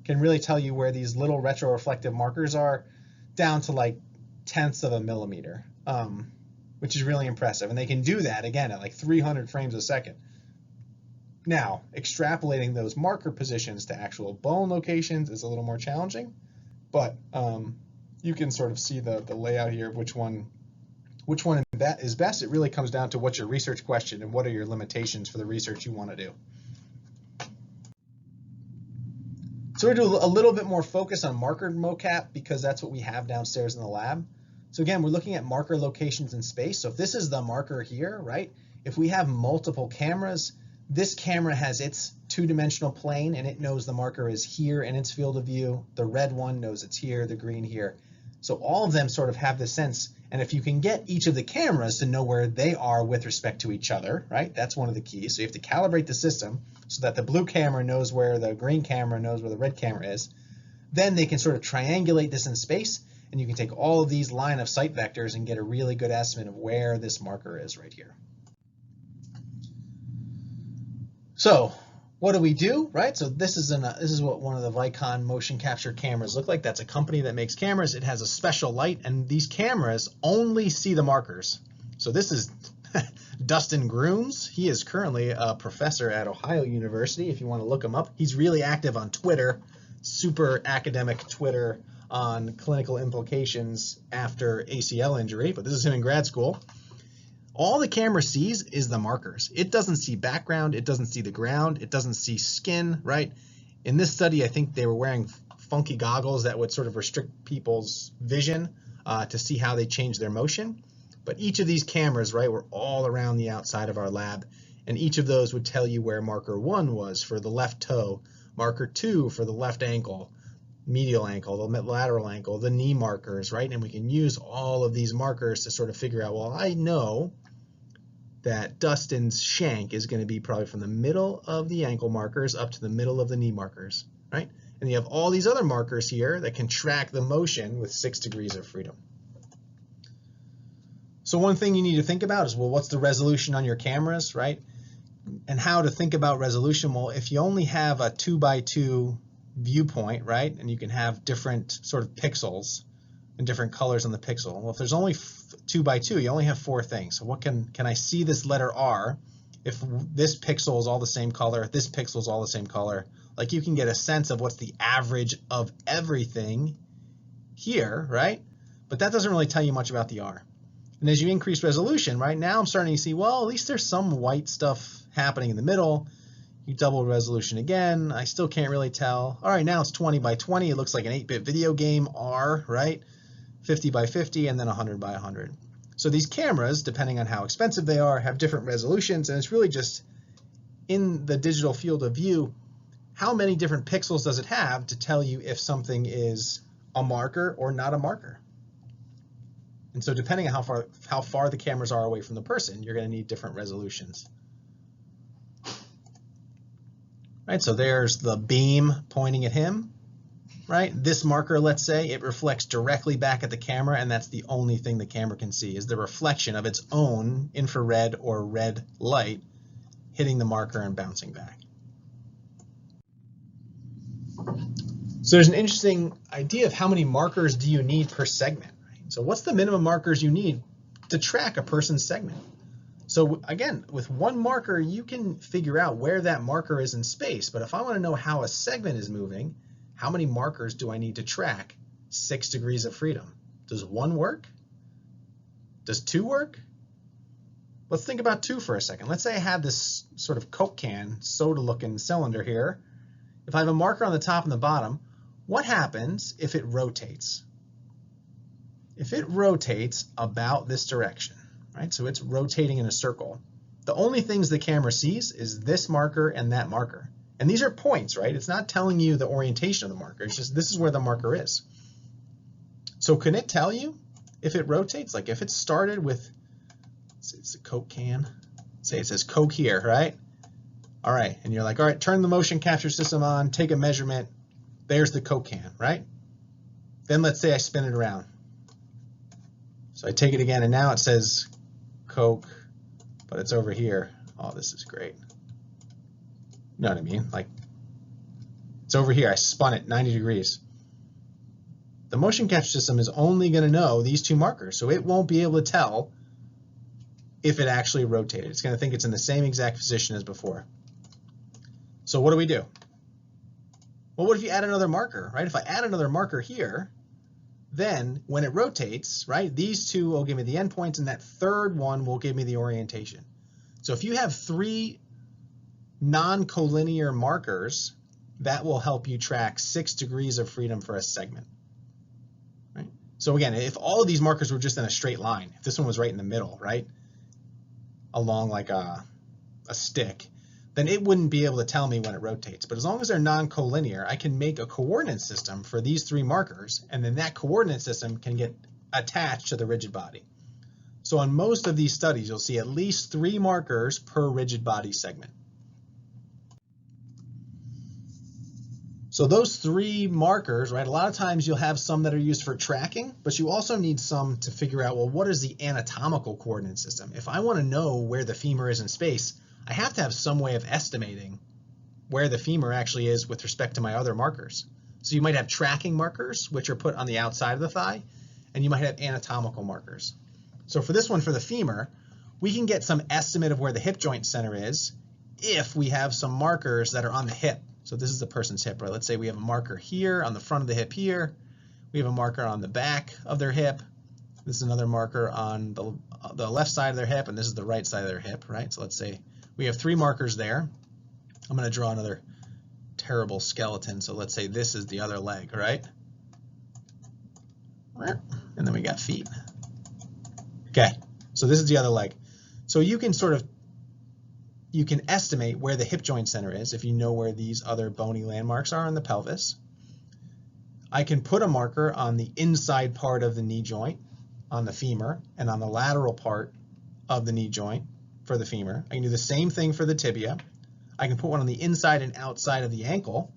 can really tell you where these little retroreflective markers are down to like tenths of a millimeter, which is really impressive. And they can do that, again, at like 300 frames a second. Now, extrapolating those marker positions to actual bone locations is a little more challenging, but you can sort of see the layout here of which one is best. It really comes down to what's your research question and what are your limitations for the research you want to do. So we're going to do a little bit more focus on marker mocap because that's what we have downstairs in the lab. So again, we're looking at marker locations in space. So if this is the marker here, right? If we have multiple cameras, this camera has its two-dimensional plane and it knows the marker is here in its field of view. The red one knows it's here, the green here. So all of them sort of have this sense. And if you can get each of the cameras to know where they are with respect to each other, right? That's one of the keys. So you have to calibrate the system so that the blue camera knows where the green camera knows where the red camera is. Then they can sort of triangulate this in space, and you can take all of these line of sight vectors and get a really good estimate of where this marker is right here. So what do we do, right? So this is what one of the Vicon motion capture cameras look like. That's a company that makes cameras. It has a special light, and these cameras only see the markers. So this is Dustin Grooms. He is currently a professor at Ohio University, if you want to look him up. He's really active on Twitter, super academic Twitter on clinical implications after ACL injury, but this is him in grad school. All the camera sees is the markers. It doesn't see background, it doesn't see the ground, it doesn't see skin, right? In this study, I think they were wearing funky goggles that would sort of restrict people's vision to see how they change their motion. But each of these cameras, right, were all around the outside of our lab, and each of those would tell you where marker 1 was for the left toe, marker 2 for the left ankle, medial ankle, the lateral ankle, the knee markers, right? And we can use all of these markers to sort of figure out, well, I know that Dustin's shank is going to be probably from the middle of the ankle markers up to the middle of the knee markers, right? And you have all these other markers here that can track the motion with 6 degrees of freedom. So one thing you need to think about is, well, what's the resolution on your cameras, right? And how to think about resolution. Well, if you only have a 2x2 viewpoint, right, and you can have different sort of pixels and different colors on the pixel. Well, if there's only 2x2, you only have 4 things. So what can I see this letter R if this pixel is all the same color, this pixel is all the same color? Like, you can get a sense of what's the average of everything here, right? But that doesn't really tell you much about the R. And as you increase resolution, right, now I'm starting to see, well, at least there's some white stuff happening in the middle. You double resolution again, I still can't really tell. All right, now it's 20 by 20. It looks like an 8-bit video game, R, right? 50 by 50, and then 100 by 100. So these cameras, depending on how expensive they are, have different resolutions, and it's really just in the digital field of view, how many different pixels does it have to tell you if something is a marker or not a marker. And so depending on how far the cameras are away from the person, you're going to need different resolutions. Right, so there's the beam pointing at him. Right, this marker, let's say, it reflects directly back at the camera, and that's the only thing the camera can see, is the reflection of its own infrared or red light hitting the marker and bouncing back. So there's an interesting idea of how many markers do you need per segment. Right? So what's the minimum markers you need to track a person's segment? So again, with one marker, you can figure out where that marker is in space, but if I want to know how a segment is moving, how many markers do I need to track 6 degrees of freedom? Does 1 work? Does 2 work? Let's think about 2 for a second. Let's say I have this sort of Coke can, soda-looking cylinder here. If I have a marker on the top and the bottom, what happens if it rotates? If it rotates about this direction, right? So it's rotating in a circle. The only things the camera sees is this marker and that marker. And these are points, right? It's not telling you the orientation of the marker. It's just this is where the marker is. So can it tell you if it rotates? Like if it started with, it's a Coke can, say it says Coke here, right? All right, and you're like, all right, turn the motion capture system on, take a measurement. There's the Coke can, right? Then let's say I spin it around. So I take it again, and now it says Coke, but it's over here. Oh, this is great. You know what I mean? Like, it's over here. I spun it 90 degrees. The motion capture system is only going to know these 2 markers, so it won't be able to tell if it actually rotated. It's going to think it's in the same exact position as before. So what do? Well, what if you add another marker, right? If I add another marker here, then when it rotates, right, these 2 will give me the endpoints, and that third one will give me the orientation. So if you have 3 non-collinear markers, that will help you track 6 degrees of freedom for a segment. Right? So again, if all of these markers were just in a straight line, if this one was right in the middle, right, along like a stick, then it wouldn't be able to tell me when it rotates. But as long as they're non-collinear, I can make a coordinate system for these 3 markers, and then that coordinate system can get attached to the rigid body. So on most of these studies, you'll see at least 3 markers per rigid body segment. So those 3 markers, right, a lot of times you'll have some that are used for tracking, but you also need some to figure out, well, what is the anatomical coordinate system? If I want to know where the femur is in space, I have to have some way of estimating where the femur actually is with respect to my other markers. So you might have tracking markers, which are put on the outside of the thigh, and you might have anatomical markers. So for this one, for the femur, we can get some estimate of where the hip joint center is if we have some markers that are on the hip. So this is the person's hip, right? Let's say we have a marker here on the front of the hip here. We have a marker on the back of their hip. This is another marker on the left side of their hip, and this is the right side of their hip, right? So let's say we have 3 markers there. I'm going to draw another terrible skeleton. So let's say this is the other leg, right? And then we got feet. Okay, so this is the other leg. So you can you can estimate where the hip joint center is if you know where these other bony landmarks are in the pelvis. I can put a marker on the inside part of the knee joint, on the femur, and on the lateral part of the knee joint for the femur. I can do the same thing for the tibia. I can put one on the inside and outside of the ankle.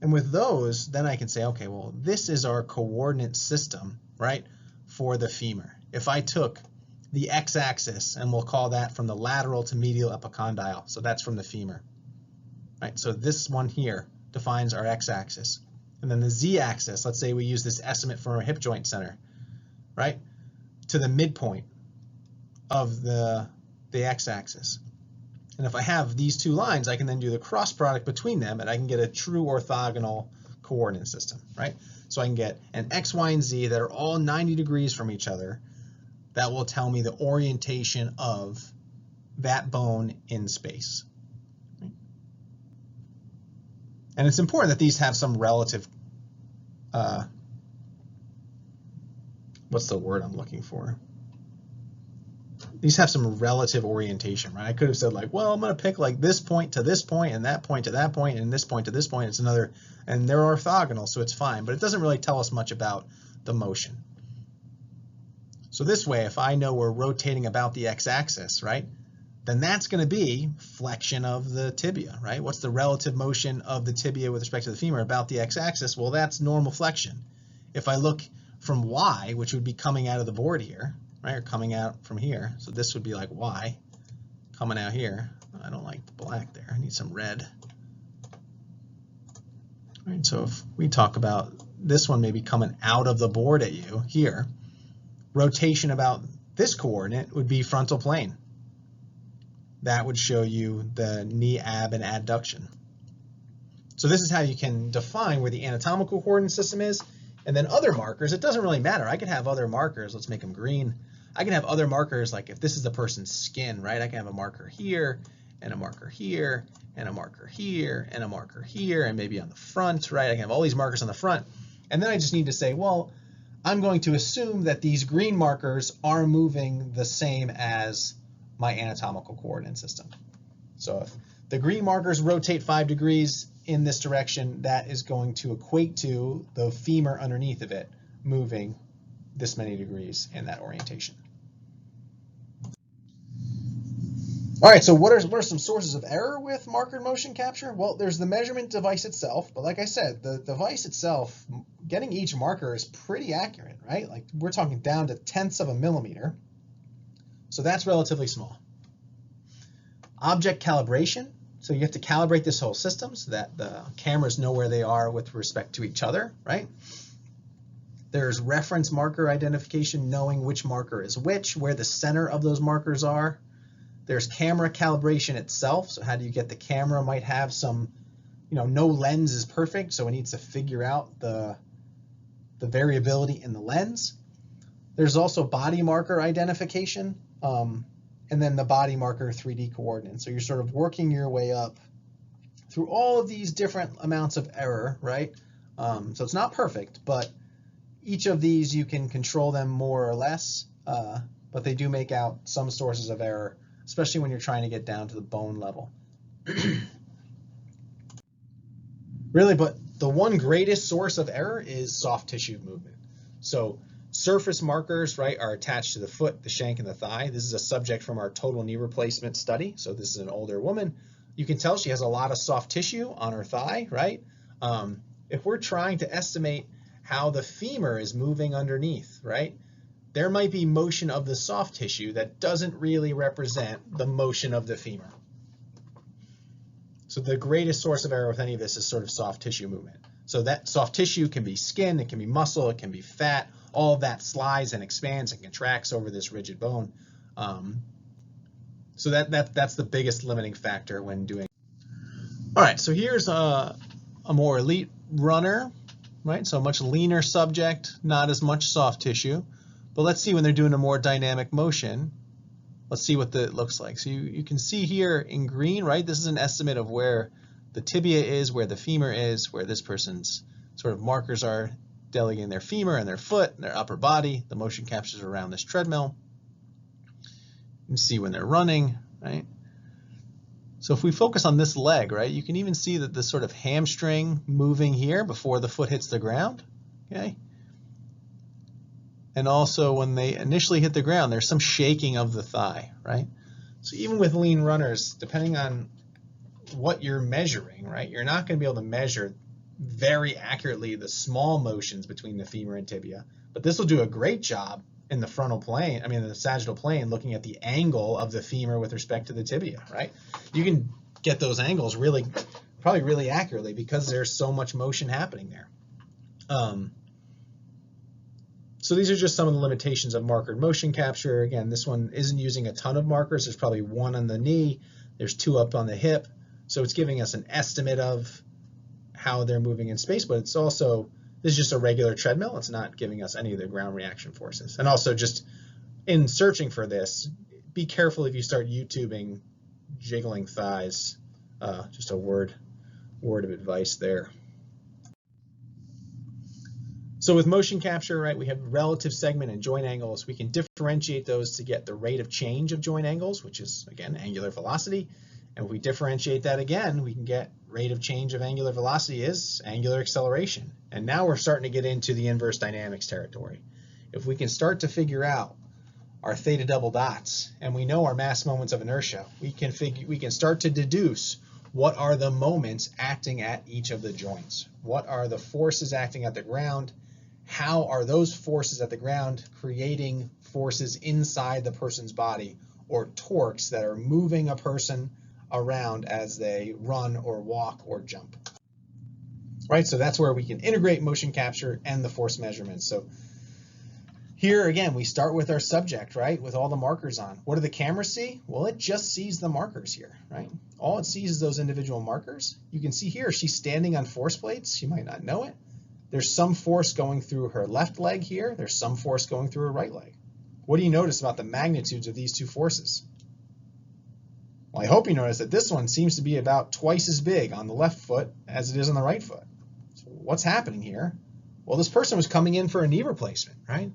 And with those, then I can say, okay, well, this is our coordinate system, right, for the femur. If I took the x-axis, and we'll call that from the lateral to medial epicondyle, so that's from the femur, right? So this one here defines our x-axis. And then the z-axis, let's say we use this estimate from our hip joint center, right, to the midpoint of the x-axis. And if I have these 2 lines, I can then do the cross product between them, and I can get a true orthogonal coordinate system, right? So I can get an x, y, and z that are all 90 degrees from each other. That will tell me the orientation of that bone in space. And it's important that these have some relative, what's the word I'm looking for? these have some relative orientation, right? I could have said like, well, I'm going to pick like this point to this point and that point to that point and this point to this point. It's another, and they're orthogonal, so it's fine, but it doesn't really tell us much about the motion. So this way, if I know we're rotating about the x-axis, right, then that's going to be flexion of the tibia, right? What's the relative motion of the tibia with respect to the femur about the x-axis? Well, that's normal flexion. If I look from y, which would be coming out of the board here, right, or coming out from here, so this would be like y coming out here. I don't like the black there. I need some red. All right, so if we talk about this one maybe coming out of the board at you here, rotation about this coordinate would be frontal plane. That would show you the knee, ab, and adduction. So this is how you can define where the anatomical coordinate system is. And then other markers, it doesn't really matter. I could have other markers. Let's make them green. I can have other markers, like if this is the person's skin, right? I can have a marker here, and a marker here, and a marker here, and a marker here, and maybe on the front, right? I can have all these markers on the front. And then I just need to say, well, I'm going to assume that these green markers are moving the same as my anatomical coordinate system. So if the green markers rotate 5 degrees in this direction, that is going to equate to the femur underneath of it moving this many degrees in that orientation. All right, so what are some sources of error with marker motion capture? Well, there's the measurement device itself, but like I said, the device itself, getting each marker is pretty accurate, right? Like we're talking down to tenths of a millimeter. So that's relatively small. Object calibration, so you have to calibrate this whole system so that the cameras know where they are with respect to each other, right? There's reference marker identification, knowing which marker is which, where the center of those markers are. There's camera calibration itself, so how do you get the camera might have some, no lens is perfect, so it needs to figure out the variability in the lens. There's also body marker identification, and then the body marker 3D coordinates. So you're sort of working your way up through all of these different amounts of error, right? So it's not perfect, but each of these you can control them more or less, but they do make out some sources of error, especially when you're trying to get down to the bone level. Really, but the one greatest source of error is soft tissue movement. So surface markers, right, are attached to the foot, the shank, and the thigh. This is a subject from our total knee replacement study. So this is an older woman. You can tell she has a lot of soft tissue on her thigh, right? If we're trying to estimate how the femur is moving underneath, right, there might be motion of the soft tissue that doesn't really represent the motion of the femur. So the greatest source of error with any of this is sort of soft tissue movement. So that soft tissue can be skin, it can be muscle, it can be fat. All of that slides and expands and contracts over this rigid bone. So that's the biggest limiting factor when doing. All right, so here's a more elite runner, right? So a much leaner subject, not as much soft tissue. But let's see when they're doing a more dynamic motion. Let's see what it looks like. So you can see here in green, right? This is an estimate of where the tibia is, where the femur is, where this person's sort of markers are delegating their femur and their foot and their upper body. The motion captures around this treadmill. You can see when they're running, right? So if we focus on this leg, right, you can even see that this sort of hamstring moving here before the foot hits the ground, okay? And also when they initially hit the ground, there's some shaking of the thigh, right? So even with lean runners, depending on what you're measuring, right, you're not going to be able to measure very accurately the small motions between the femur and tibia, but this will do a great job in the frontal plane, the sagittal plane, looking at the angle of the femur with respect to the tibia, right? You can get those angles probably really accurately because there's so much motion happening there. So these are just some of the limitations of markered motion capture. Again, this one isn't using a ton of markers. There's probably 1 on the knee. There's 2 up on the hip. So it's giving us an estimate of how they're moving in space, but it's also, this is just a regular treadmill. It's not giving us any of the ground reaction forces. And also just in searching for this, be careful if you start YouTubing jiggling thighs. Just a word of advice there. So with motion capture, right, we have relative segment and joint angles. We can differentiate those to get the rate of change of joint angles, which is, again, angular velocity. And if we differentiate that again, we can get rate of change of angular velocity is angular acceleration. And now we're starting to get into the inverse dynamics territory. If we can start to figure out our theta double dots and we know our mass moments of inertia, we can start to deduce what are the moments acting at each of the joints. What are the forces acting at the ground? How are those forces at the ground creating forces inside the person's body, or torques that are moving a person around as they run or walk or jump? Right, so that's where we can integrate motion capture and the force measurements. So here again, we start with our subject, right, with all the markers on. What do the cameras see? Well, it just sees the markers here, right? All it sees is those individual markers. You can see here she's standing on force plates. You might not know it. There's some force going through her left leg here. There's some force going through her right leg. What do you notice about the magnitudes of these two forces? Well, I hope you notice that this one seems to be about twice as big on the left foot as it is on the right foot. So what's happening here? Well, this person was coming in for a knee replacement, right?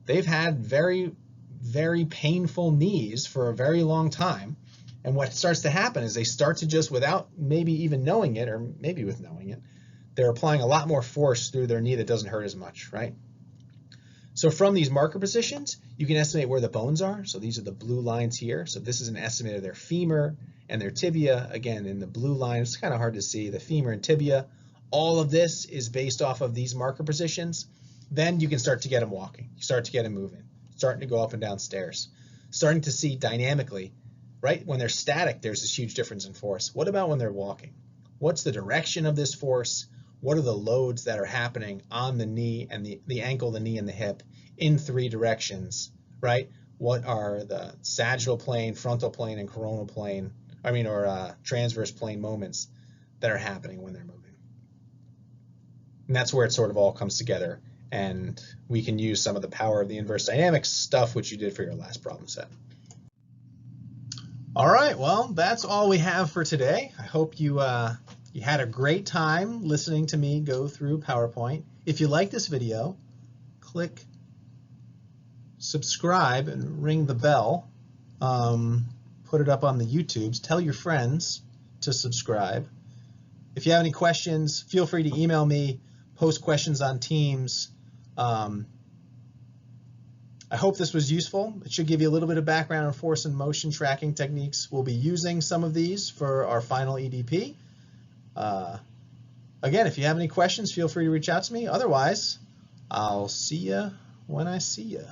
They've had very, very painful knees for a very long time. And what starts to happen is they start to just, without maybe even knowing it, or maybe with knowing it, they're applying a lot more force through their knee that doesn't hurt as much, right? So from these marker positions, you can estimate where the bones are. So these are the blue lines here. So this is an estimate of their femur and their tibia. Again, in the blue line, it's kind of hard to see the femur and tibia. All of this is based off of these marker positions. Then you can start to get them walking. You start to get them moving, starting to go up and down stairs, starting to see dynamically, right? When they're static, there's this huge difference in force. What about when they're walking? What's the direction of this force? What are the loads that are happening on the knee and the ankle, the knee, and the hip in three directions, right? What are the sagittal plane, frontal plane, and coronal plane, or transverse plane moments that are happening when they're moving? And that's where it sort of all comes together, and we can use some of the power of the inverse dynamics stuff, which you did for your last problem set. All right, well, that's all we have for today. I hope you had a great time listening to me go through PowerPoint. If you like this video, click subscribe and ring the bell. Put it up on the YouTubes. Tell your friends to subscribe. If you have any questions, feel free to email me, post questions on Teams. I hope this was useful. It should give you a little bit of background on force and motion tracking techniques. We'll be using some of these for our final EDP. Again, if you have any questions, feel free to reach out to me. Otherwise, I'll see you when I see you.